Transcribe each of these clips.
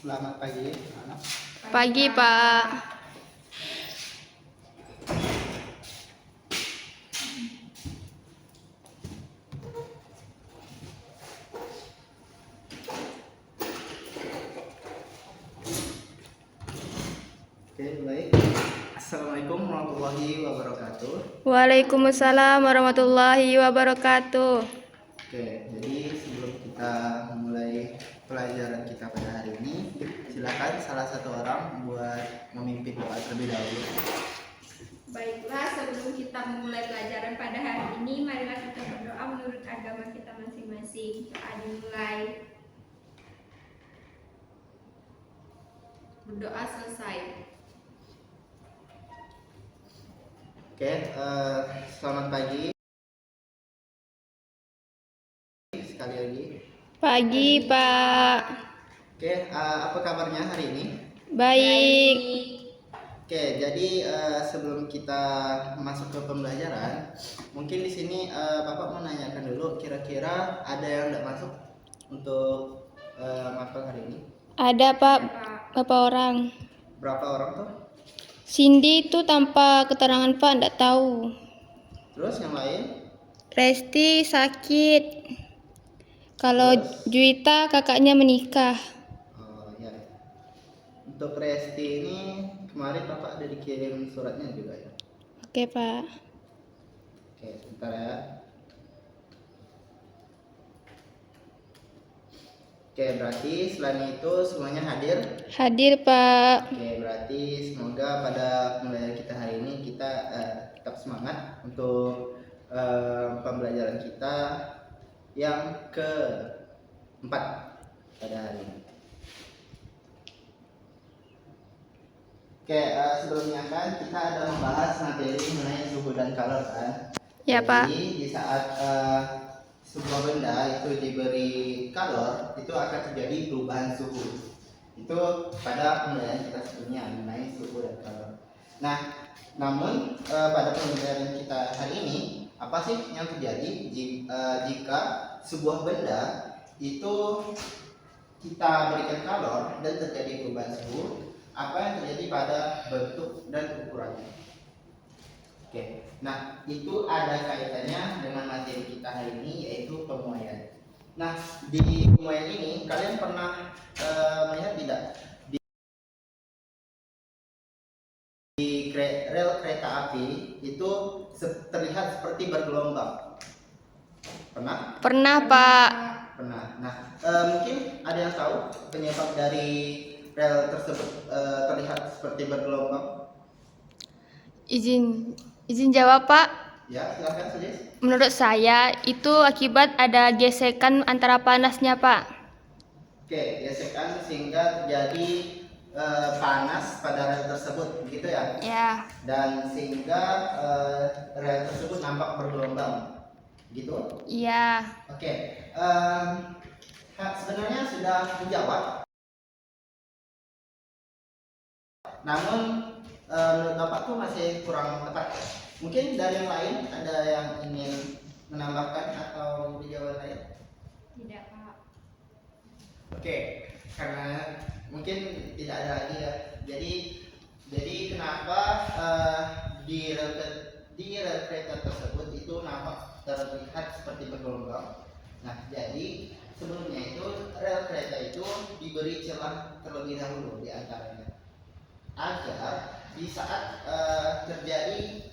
Selamat pagi, anak. Pagi, Pak. Oke, baik. Assalamualaikum warahmatullahi wabarakatuh. Waalaikumsalam warahmatullahi wabarakatuh. Oke, jadi sebelum kita memulai pelajaran kita pada hari ini, silakan salah satu orang buat memimpin doa terlebih dahulu. Baiklah, sebelum kita memulai pelajaran pada hari ini, marilah kita berdoa menurut agama kita masing-masing. Doa dimulai. Berdoa selesai. Oke, selamat pagi. Sekali lagi. Pagi, Pak. Oke, apa kabarnya hari ini? Baik. Oke, jadi sebelum kita masuk ke pembelajaran, mungkin di sini Bapak mau nanyakan dulu, kira-kira ada yang tidak masuk untuk matkul hari ini? Ada, Pak. Berapa orang? Berapa orang tuh? Cindy itu tanpa keterangan, Pak. Enggak tahu. Terus yang lain? Resti sakit. Kalau Terus? Juwita kakaknya menikah. Oh ya. Untuk Resti ini kemarin Bapak ada dikirim suratnya juga ya? Oke, Pak. Oke, sebentar ya. Oke, berarti selain itu semuanya hadir? Hadir, Pak. Oke, berarti semoga pada pembelajaran kita hari ini kita tetap semangat untuk pembelajaran kita yang keempat pada hari ini. Oke, sebelumnya kan kita ada membahas materi mengenai suhu dan kalor kan? Ya, Pak. Jadi di saat sebuah benda itu diberi kalor, itu akan terjadi perubahan suhu. Itu pada pembelajaran kita sebelumnya mengenai suhu dan kalor. Nah, namun pada pembelajaran kita hari ini, apa sih yang terjadi jika sebuah benda itu kita berikan kalor dan terjadi perubahan suhu? Apa yang terjadi pada bentuk dan ukurannya? Oke, nah itu ada kaitannya dengan materi kita hari ini, yaitu pemuaian. Nah, di pemuaian ini kalian pernah melihat tidak di rel kereta api itu terlihat seperti bergelombang? Pernah? Pernah, Pak. Pernah. Nah, mungkin ada yang tahu penyebab dari rel tersebut terlihat seperti bergelombang? Izin jawab, Pak. Ya, silakan saja. Menurut saya itu akibat ada gesekan antara panasnya, Pak. Oke, gesekan sehingga terjadi panas pada rel tersebut, begitu ya? Ya. Dan sehingga rel tersebut nampak bergelombang, gitu? Iya. Oke, sebenarnya sudah dijawab. Namun menurut Bapak tuh masih kurang tepat. Mungkin dari yang lain ada yang ingin menambahkan atau dijawab lain? Tidak, Pak. Oke, karena mungkin tidak ada lagi ya. Jadi kenapa di rel kereta tersebut itu nampak terlihat seperti bergelombang? Nah, jadi sebelumnya itu rel kereta itu diberi celah terlebih dahulu di antaranya, agar di saat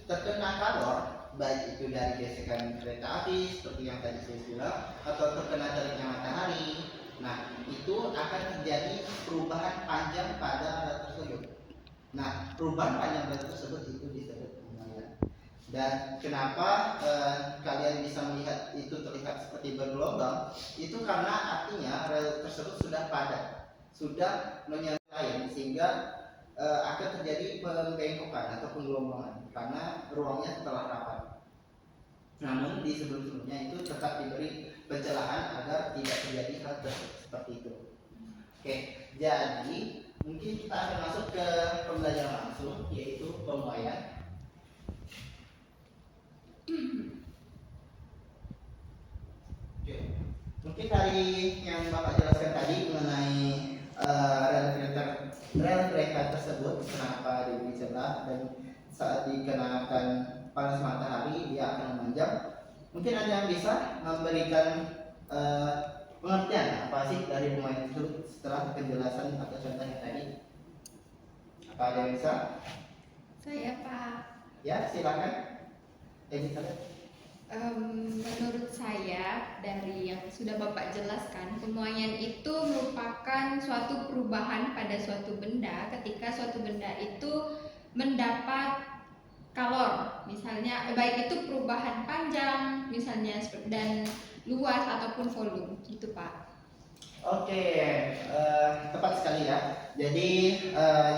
terkena kalor, baik itu dari gesekan kereta api seperti yang tadi saya bilang, atau terkena teriknya matahari, nah itu akan terjadi perubahan panjang pada rel tersebut. Nah, perubahan panjang rel tersebut itu disebut pemuaian. Dan kenapa kalian bisa melihat itu terlihat seperti bergelombang? Itu karena artinya rel tersebut sudah padat, sudah menyertai, sehingga akan terjadi pembengkokan atau penggelombangan karena ruangnya telah rapat. Namun di sebelum-sebelumnya itu tetap diberi pencerahan agar tidak terjadi hal seperti itu. Oke, jadi mungkin kita akan masuk ke pembelajaran langsung, yaitu pemuaian. Oke, mungkin dari yang Bapak jelaskan tadi mengenai rel kereta tersebut kenapa diberi celah dan saat dikenakan panas matahari dia akan memanjang. Mungkin ada yang bisa memberikan pengertian apa sih dari pemain itu setelah penjelasan atau contoh yang tadi? Apa ada yang bisa? Saya Pak. Ya, silakan. Elizabeth. Menurut saya dari yang sudah Bapak jelaskan, pemuaian itu merupakan suatu perubahan pada suatu benda ketika suatu benda itu mendapat kalor, misalnya baik itu perubahan panjang misalnya dan luas ataupun volume, itu Pak. Oke, tepat sekali ya. Jadi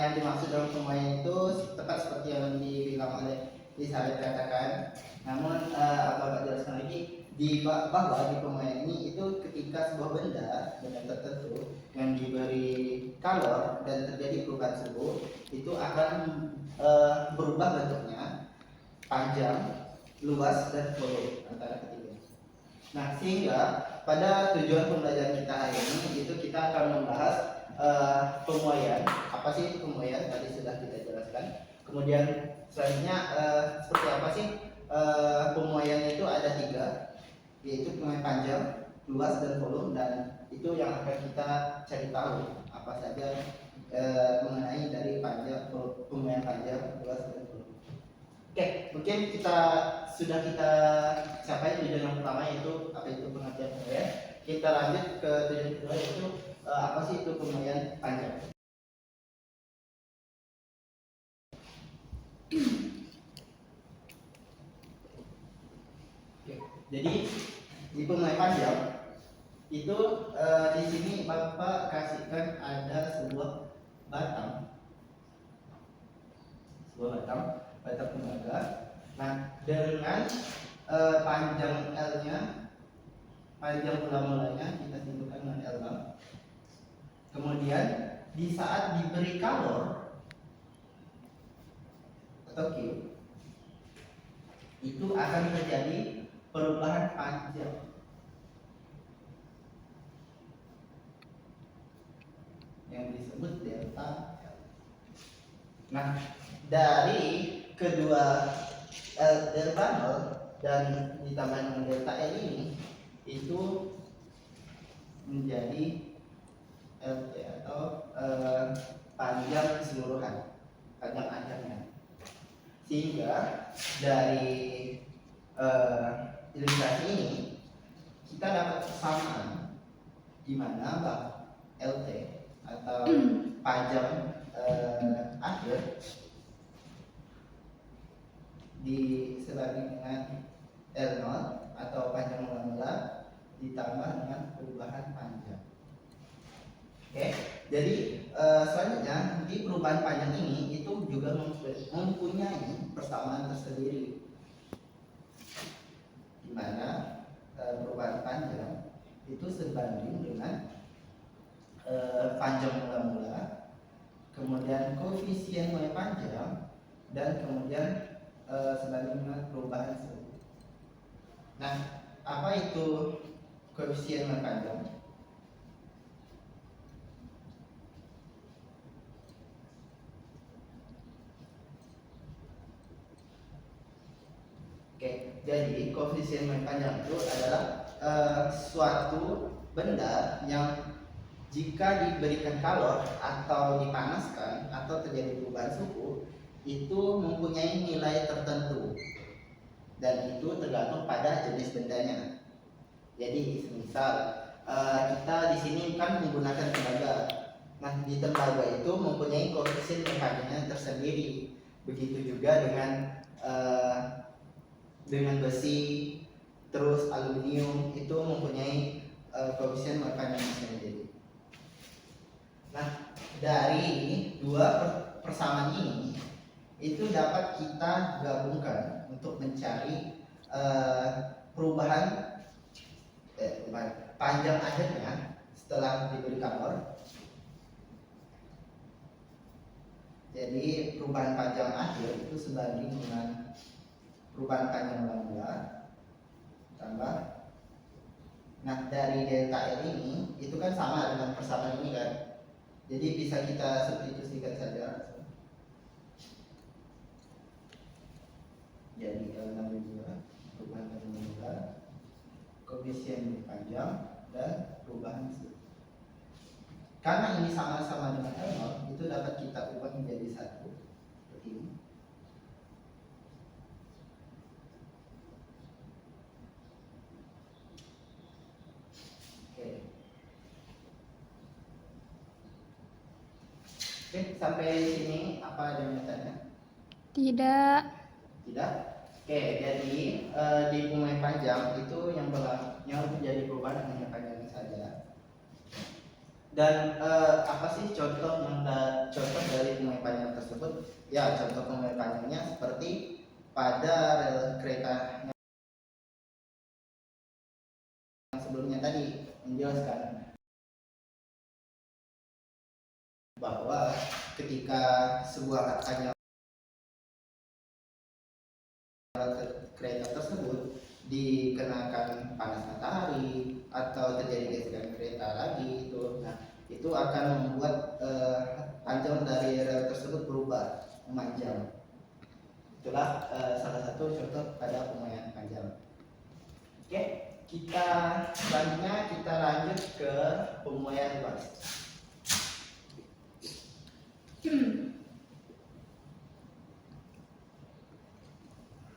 yang dimaksud dalam pemuaian itu tepat seperti yang dibilang oleh Elizabeth katakan. Namun Bapak jelaskan lagi bahwa di pemuaian ini itu ketika sebuah benda tertentu yang diberi kalor dan terjadi perubahan suhu itu akan berubah bentuknya, panjang, luas dan volume antara ketiga. Nah, sehingga pada tujuan pembelajaran kita hari ini itu kita akan membahas pemuaian. Apa sih itu pemuaian? Tadi sudah kita jelaskan. Kemudian selanjutnya seperti apa sih pemuaian itu ada 3, yaitu pemuaian panjang, luas dan volume, dan itu yang akan kita cari tahu apa saja mengenai dari pemuaian panjang, luas dan volume. Oke, mungkin sudah kita capai tujuan yang pertama yaitu apa itu pengertian pemuaian. Kita lanjut ke tujuan kedua yaitu apa sih itu pemuaian panjang. Oke, jadi di pemuaian panjang itu di sini Bapak kasihkan ada sebuah batang tembaga. Nah, dengan panjang L-nya, panjang mula-mulanya kita simpulkan dengan L. Kemudian di saat diberi kalor atau Q, itu akan terjadi perubahan panjang yang disebut delta L. Nah, dari kedua delta L dan ditambah dengan delta L ini itu menjadi LT atau panjang keseluruhan, panjang akhirnya. Sehingga dari ilustrasi ini kita dapat persamaan di mana LT atau panjang akhir disebanding dengan L0 atau panjang mula-mula ditambah dengan perubahan panjang. Oke, jadi selanjutnya di perubahan panjang ini itu juga mempunyai persamaan tersendiri, di mana perubahan panjang itu sebanding dengan panjang mula-mula, kemudian koefisien mulai panjang, dan kemudian sebanding dengan perubahan suhu. Nah, apa itu koefisien mulai panjang? Oke, jadi koefisien mulai panjang itu adalah suatu benda yang jika diberikan kalor atau dipanaskan atau terjadi perubahan suhu itu mempunyai nilai tertentu dan itu tergantung pada jenis bendanya. Jadi misal kita di sini kan menggunakan tembaga. Nah, di tembaga itu mempunyai koefisien panjangnya tersendiri. Begitu juga dengan besi, terus aluminium itu mempunyai koefisien panjangnya sendiri. Nah, dari dua persamaan ini itu dapat kita gabungkan untuk mencari perubahan panjang akhirnya setelah diberi kalor. Jadi perubahan panjang akhir itu sebanding dengan perubahan panjang mula-mula tambah. Nah, dari delta L ini itu kan sama dengan persamaan ini kan. Jadi bisa kita substitusikan saja. Jadi namanya juga perubahan termodal, koefisien panjang dan perubahan suhu. Karena ini sama-sama dengan L0, itu dapat kita ubah menjadi satu seperti ini. Oke. Oke, sampai sini apa ada yang bertanya? Tidak. Tidak. Oke, jadi di pemain panjang itu yang terjadi perubahan hanya panjangnya saja. Dan apa sih contoh dari pemain panjang tersebut? Ya, contoh pemain panjangnya seperti pada rel kereta yang sebelumnya tadi menjelaskan bahwa ketika sebuah panjang kereta tersebut dikenakan panas matahari atau terjadi gesekan kereta lagi itu akan membuat panjang dari rel tersebut berubah memanjang. Itulah salah satu contoh pada pemaian panjang. Oke, selanjutnya kita lanjut ke pemaian luas.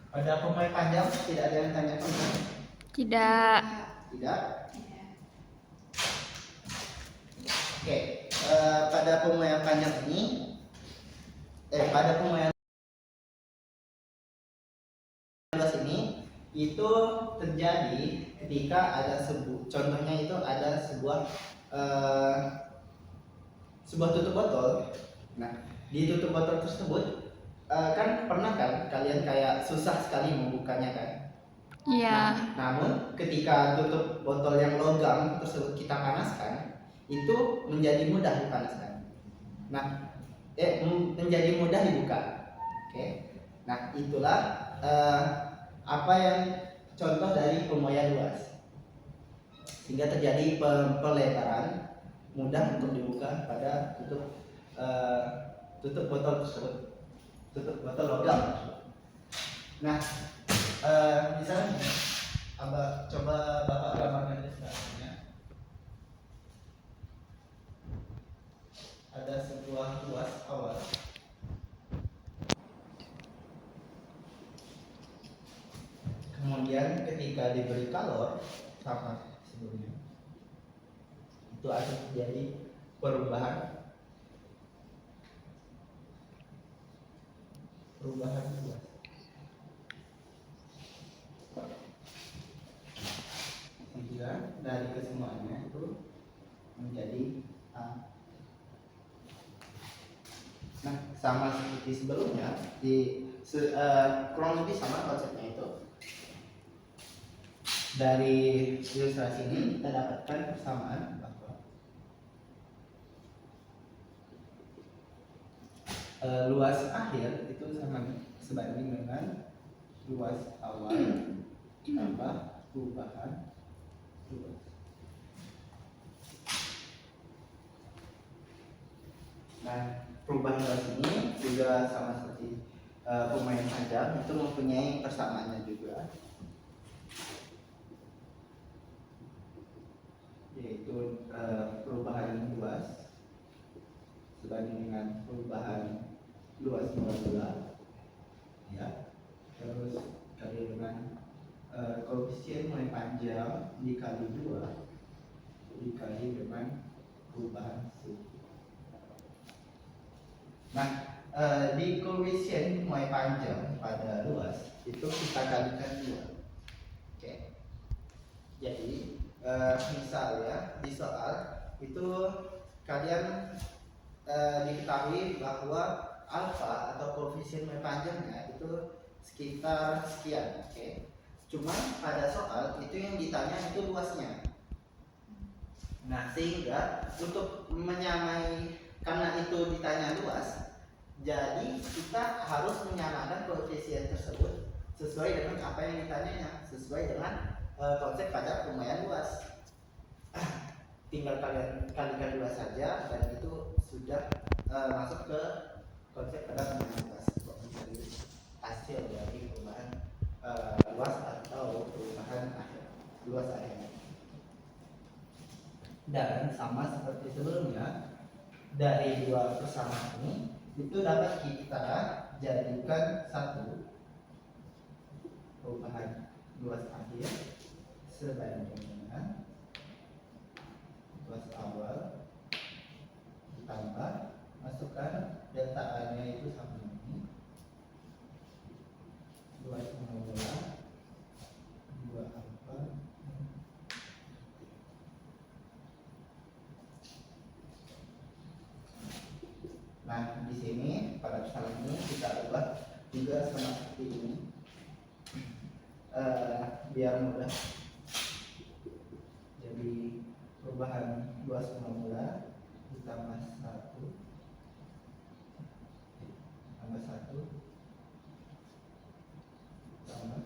Pada pemain panjang tidak ada yang tanya kan? Tidak. Tidak. Oke, pada pemaian panjang ini, pada pemaian luas ini itu terjadi ketika ada contohnya itu ada sebuah tutup botol. Nah, di tutup botol tersebut kan pernah kan kalian kayak susah sekali membukanya kan? Iya. Nah, namun ketika tutup botol yang logam tersebut kita panaskan, itu menjadi mudah dipanaskan. Nah, menjadi mudah dibuka. Oke. Nah, itulah apa yang contoh dari pemoyan luas. Sehingga terjadi pelebaran mudah untuk dibuka pada tutup botol tersebut. Tutup botol logam. Nah, misalnya coba Bapak gambarkan ilustrasinya. Ada sebuah luas awal. Kemudian ketika diberi kalor sama sebelumnya, itu akan terjadi perubahan luas. Sehingga dari kesemuanya itu menjadi A. Nah, sama seperti sebelumnya kurang lebih sama konsepnya itu. Dari ilustrasi ini kita dapatkan persamaan bahwa luas akhir itu sebanding dengan luas awal tambah perubahan luas. Nah, perubahan luas ini juga sama seperti pemain panjang itu mempunyai persamaannya juga, yaitu perubahan luas sebanding dengan perubahan luas mula ya, terus kali dengan koefisien mulai panjang dikali 2 dikali dengan perubahan suhu. Nah, di koefisien mulai panjang pada luas itu kita kalikan 2. Oke. Jadi misal ya di soal itu kalian diketahui bahwa alfa atau koefisien mulai panjangnya itu sekitar sekian. Oke. Cuma pada soal itu yang ditanya itu luasnya. Nah, sehingga untuk menyamai, karena itu ditanya luas, jadi kita harus menyamakan koefisien tersebut sesuai dengan apa yang ditanyanya, sesuai dengan konsep pada pemaian luas. tinggal kalian kalikan 2 saja dan itu sudah masuk ke konsep pada luas mencari hasil dari perubahan luas atau perubahan akhir luas akhirnya. Dan sama seperti sebelumnya, dari 2 persamaan ini itu dapat kita jadikan satu perubahan luas akhir sebanding dengan luas awal ditambah masukkan delta A nya itu sama ini luas mula 2 alfa. Nah, di sini pada persamaan ini kita ubah juga sama seperti ini, biar mudah. Jadi perubahan luas mula ditambah 1 tambah 1 tambah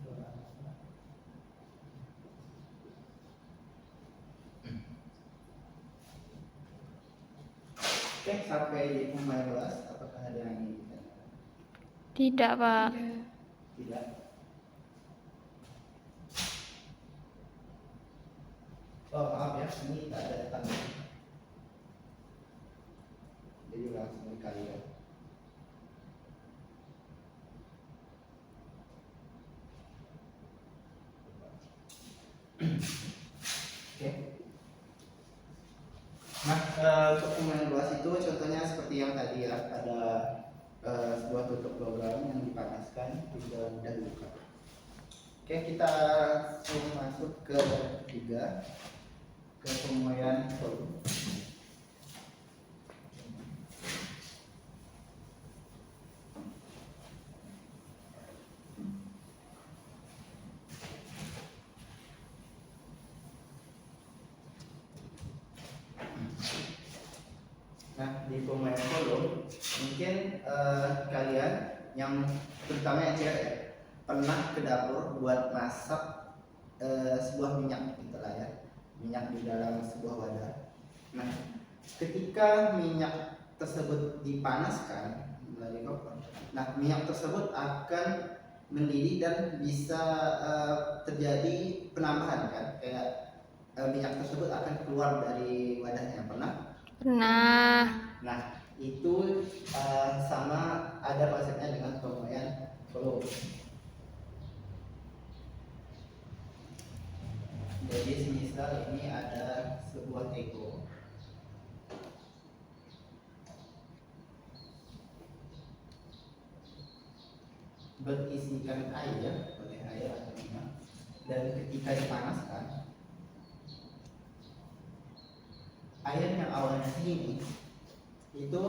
2 alfa. Oke, sampai di pemain luas, apakah ada yang ingin ditanyakan? Tidak, Pak. Tidak. Oh maaf ya, ini tak ada tanda. Jadi langsung dikali ya. Oke. Nah, untuk pemain luas itu contohnya seperti yang tadi ya, ada sebuah tutup logam yang dipanaskan hingga mudah dibuka. Oke, kita langsung masuk ke ketiga, ke pemuaian volume. Nah, di pemuaian volume mungkin kalian yang terutama yang cewek ya, pernah ke dapur buat masak sebuah minyak gitu lah ya, minyak di dalam sebuah wadah. Nah, ketika minyak tersebut dipanaskan melalui kompor, nah minyak tersebut akan mendidih dan bisa terjadi penambahan kan, kayak minyak tersebut akan keluar dari wadahnya. Pernah? Pernah. Nah, itu sama ada konsepnya dengan pemuaian volume. Jadi semisal ini ada sebuah teko, berisikan air, oleh air atau minyak, dan ketika dipanaskan, air yang awalnya segini itu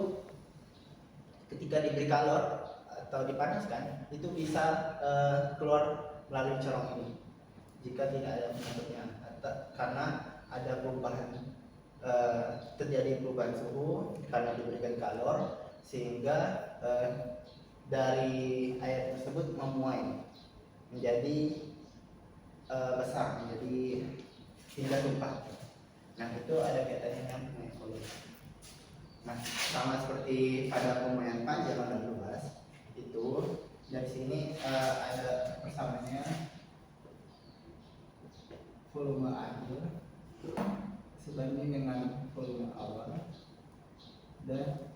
ketika diberi kalor atau dipanaskan itu bisa keluar melalui corong ini jika tidak ada penutupnya, karena ada perubahan terjadi perubahan suhu karena diberikan kalor sehingga dari air tersebut memuai menjadi besar, menjadi hingga tumpah. Nah, itu ada kaitannya dengan pemuaian volume. Nah, sama seperti pada pemuaian panjang dan luas itu dari sini ada persamaannya, volume akhir sebanding dengan volume awal dan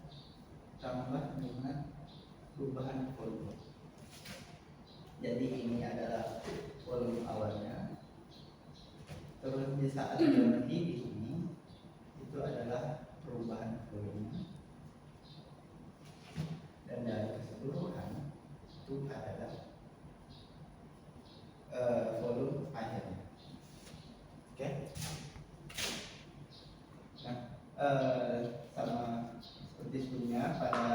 tambah dengan perubahan volume. Jadi ini adalah volume awalnya, terus di saat mendidih ini itu adalah perubahan volume, dan dari keseluruhan itu adalah volume akhirnya. Oke. Nah, sama seperti sebelumnya, pada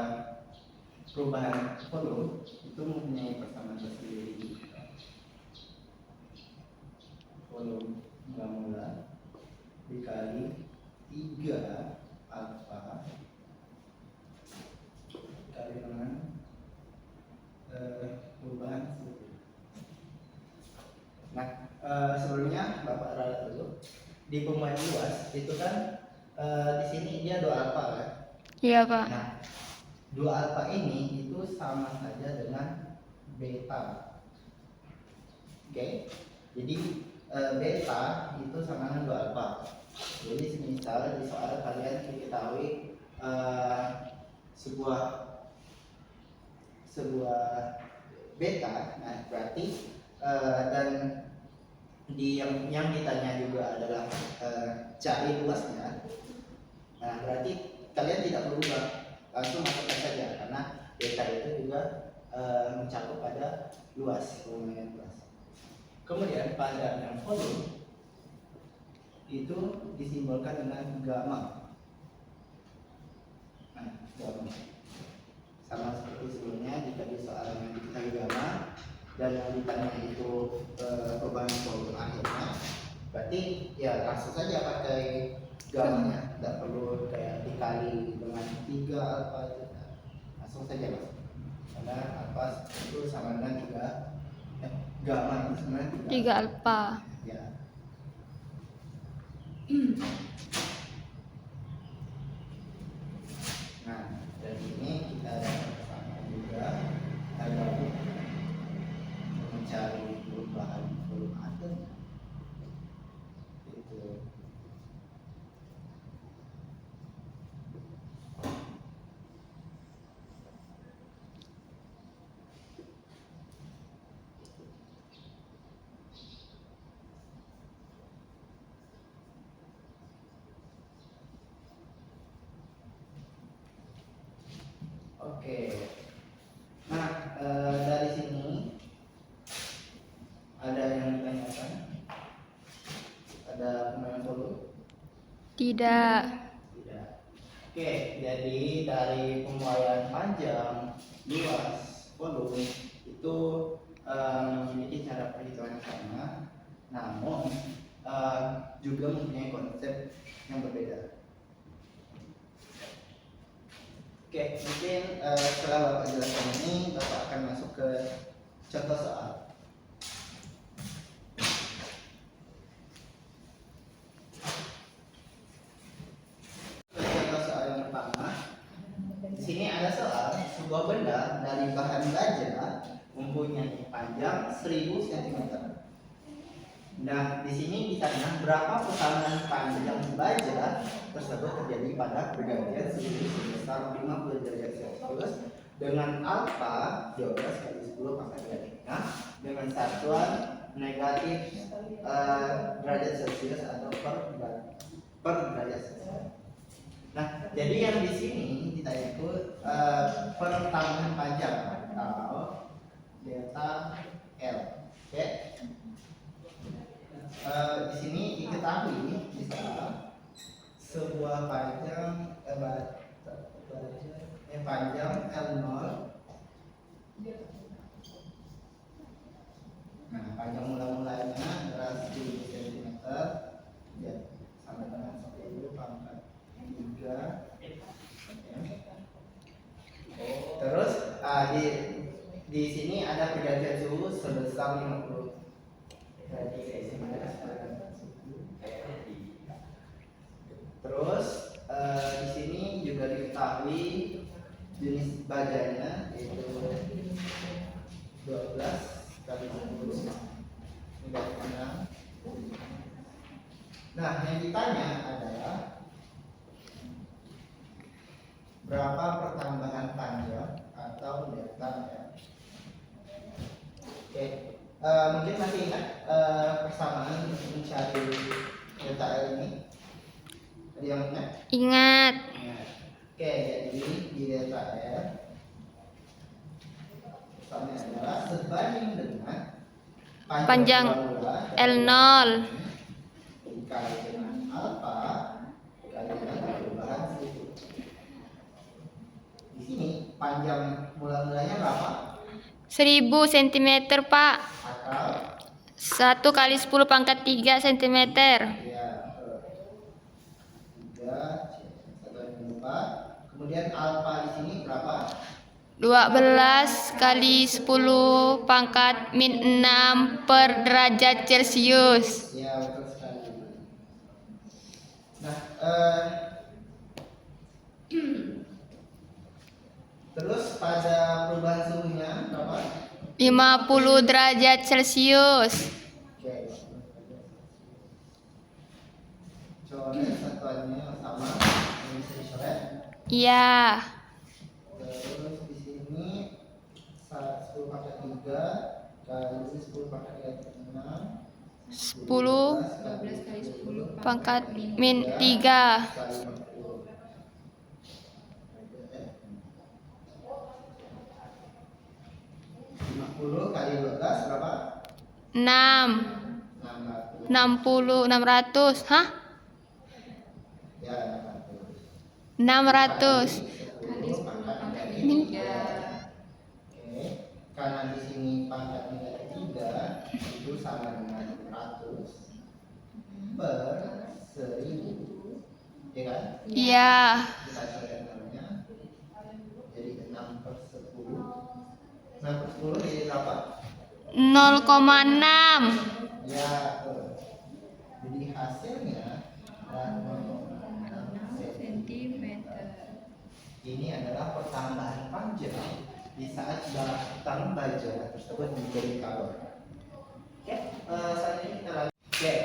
perubahan volume itu mempunyai persamaan tersendiri. Volume mula dikali 3 alfa dikali dengan perubahan suhu. Nah, sebelumnya Bapak ralat dulu di pembuahan luas itu kan di sini dia 2 alfa kan. Iya, Pak. Nah, 2 alfa ini itu sama saja dengan beta. Oke. Jadi beta itu sama dengan 2 alfa. Jadi misal di soal kalian diketahui sebuah beta, nah berarti dan di yang ditanya juga adalah cari luasnya. Nah berarti kalian tidak perlu ubah, langsung masukkan saja karena beta itu juga mencakup pada luas, lumayan luas. Kemudian pada yang volume itu disimbolkan dengan gamma. Nah, gamma sama seperti sebelumnya jika di soal yang diketahui gamma dan yang ditanya itu perubahan volume akhirnya, berarti ya langsung saja pakai gamanya, tidak perlu kayak dikali dengan 3 alfa itu, langsung saja mas, karena alfa itu sama dengan 3, gamma itu sebenarnya 3 alfa. ya. Nah, dari ini kita sama juga ada mencari perubahan volume atom. Itu. Oke. Nah, dari sini ada yang ditanyakan? Ada pemain volume? Tidak. Tidak. Oke, jadi dari pembuayan panjang, luas, volume itu memiliki cara perhitungan yang sama, namun juga mempunyai konsep yang berbeda. Oke, mungkin setelah Bapak jelaskan ini, Bapak akan masuk ke contoh soal. Contoh soal yang pertama, di sini ada soal sebuah benda dari bahan baja mempunyai panjang 1000 cm. Nah, di sini ditanya berapa putaran panjang baja tersebut terjadi pada pergantian suhu sebesar 50 derajat Celcius dengan alfa 12 kali 10 pangkat 3 dengan satuan negatif derajat Celcius atau per derajat Celcius. Nah, jadi yang di sini ditanya itu pertambahan panjang atau delta L. Oke. Di sini diketahui bisa sebuah panjang panjang L0. Nah, panjang mula-mulanya adalah 1000 cm ya, sampai dengan 10 pangkat 3. Terus di sini ada pergantian suhu sebesar 50 derajat Celcius. Terus di sini juga diketahui jenis bajanya yaitu 12 kali 10 negatif 6. Nah, yang ditanya adalah berapa pertambahan panjang atau delta L. Oke, mungkin masih ingat persamaan untuk mencari delta L ini? Ada yang ingat? Ingat. Oke, jadi di delta L persamaan adalah sebanding dengan Panjang L0 dikali dengan alfa dikali dengan perubahan suhu. Di sini panjang mula-mulanya berapa? 1000 cm, Pak. Atau 1 kali 10 pangkat 3 cm. ya 3 1,4. Kemudian alfa di sini berapa? 12 kali 10 pangkat min 6 per derajat Celcius. Ya betul sekali. Nah, terus pada perubahan suhunya berapa? 50 derajat Celcius. Oke. Coret satuannya sama, ini bisa dicoret. Iya. Terus di sini 10 pangkat 3 kali 10 pangkat 6 10 12 kali 10 pangkat min 3. kali 60. 50 kali 12 berapa? 6. 600. 60 600. Hah? Ya, 600. 600. Kali 10 pangkat Ini. 3. Oke, karena di sini pangkat negatif 3 itu sama dengan 100 per 1000, ya kan? Iya. Kita coret namanya jadi 6 per 10. 6 per 10 jadi berapa? 0,6. Ya, betul. Jadi hasilnya adalah 0,6 cm. Ini adalah pertambahan panjang di saat batang baja tersebut menjadi kalor. Oke, selanjutnya kita lanjut. Oke,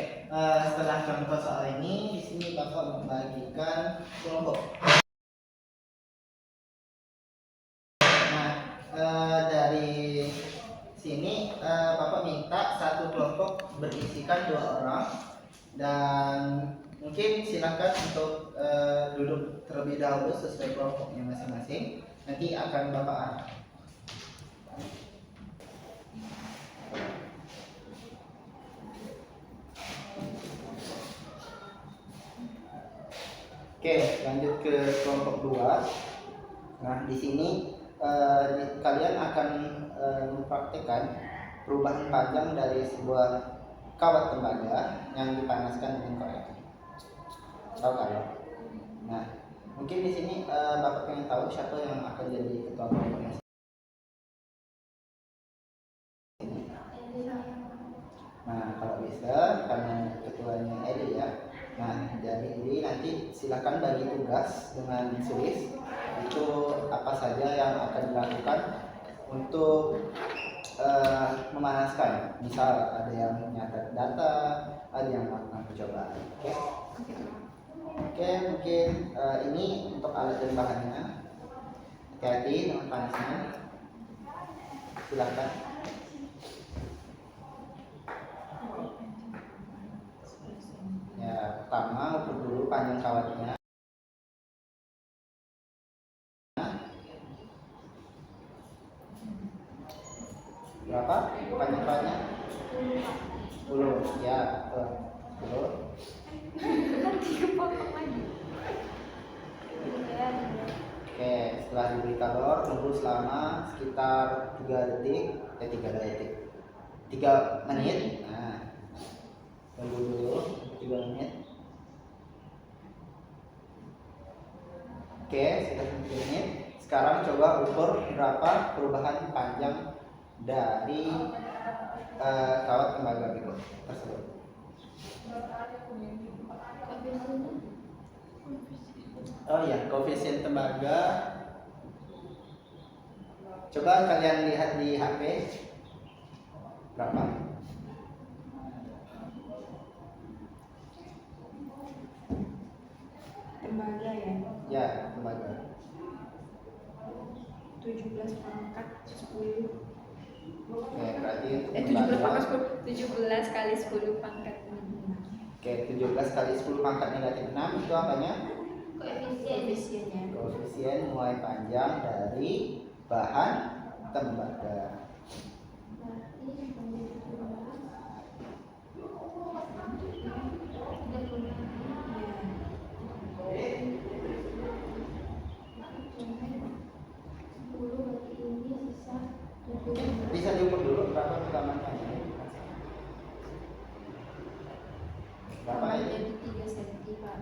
setelah contoh soal ini, di sini Bapak membagikan kelompok. Nah, dari sini Bapak minta satu kelompok berisikan 2 orang dan mungkin silakan untuk duduk terlebih dahulu sesuai kelompoknya masing-masing. Nanti akan Bapak arah. Oke, lanjut ke kelompok 2. Nah, di sini kalian akan mempraktikkan perubahan panjang dari sebuah kawat tembaga yang dipanaskan dengan korek. Tahu kan? Nah, mungkin di sini Bapak pengen tahu siapa yang akan jadi ketua kelompoknya. Nah, kalau bisa karena ketuanya Edi ya. Nah, jadi ini nanti silakan bagi tugas dengan tulis itu apa saja yang akan dilakukan untuk memanaskan. Misal ada yang menyatat data, ada yang melakukan percobaan. Oke. Oke, mungkin ini untuk alat dan bahannya. Hati-hati dengan panasnya. Silakan. Ya, pertama ukur dulu panjang kawatnya. Berapa panjang kawatnya? 10. Ya, betul. 10. Oke, setelah diberi kalor tunggu selama sekitar 3 detik, 3 menit. Nah, tunggu dulu 3 menit. Oke, sekitar 3 menit. Sekarang coba ukur berapa perubahan panjang dari kawat tembaga berikut tersebut. Oh ya, koefisien tembaga. Coba kalian lihat di HP berapa? Tembaga ya. Ya, tembaga. 17 pangkat 10. Oke, berarti 17 pangkat 10. 17 kali 10 pangkat 6. Oke, 17 kali 10 pangkat negatif 6 itu apanya? Koefisiennya. Koefisien mulai panjang dari bahan tembaga. Bisa diukur dulu berapa pertamanya? Berapa Tambah ini? jadi 3 cm, Pak.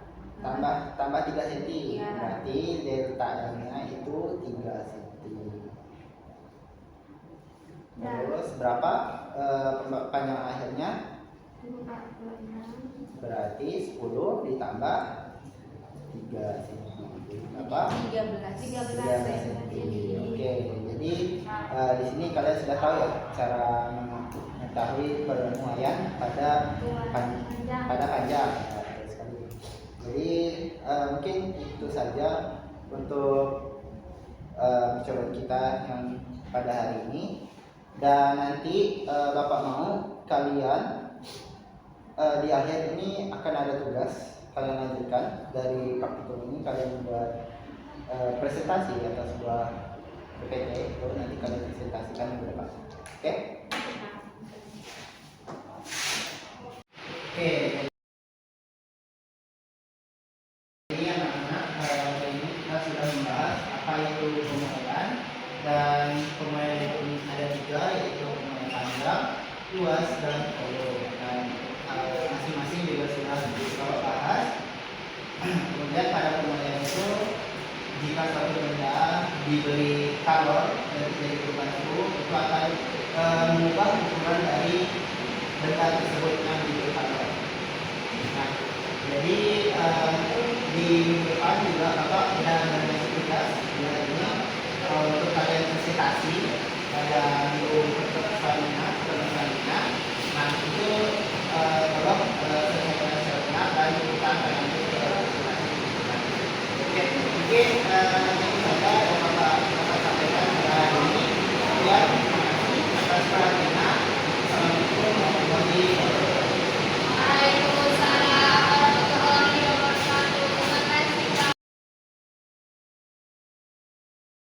Tambah 3 cm. Iya. Berarti delta-nya itu 3 cm. Terus berapa panjang akhirnya? Berarti 10 ditambah 3 apa? 13 cm. Oke, jadi di sini kalian sudah tahu ya cara mengetahui penuaian pada panjang. Ya, betul sekali. Jadi mungkin itu saja untuk percobaan kita yang pada hari ini. Dan nanti Bapak mau kalian di akhir ini akan ada tugas kalian lanjutkan dari praktikum ini, kalian buat presentasi atas sebuah PPT, baru nanti kalian presentasikan ke depan. Oke? Oke. Jadi anak-anak hari ini kita sudah membahas apa itu pemuaian, dan pemuaian itu ada 3, yaitu pemuaian panjang, luas, dan follow. Dan masing-masing juga sudah kita bahas. Kemudian pada pemuaian itu, jika suatu benda diberi kalor dari perubahan suhu, itu akan mengubah ukuran dari benda tersebut yang diberi kalor. Nah, jadi di depan juga Bapak sudah tugas ini untuk kalian presentasi pada minggu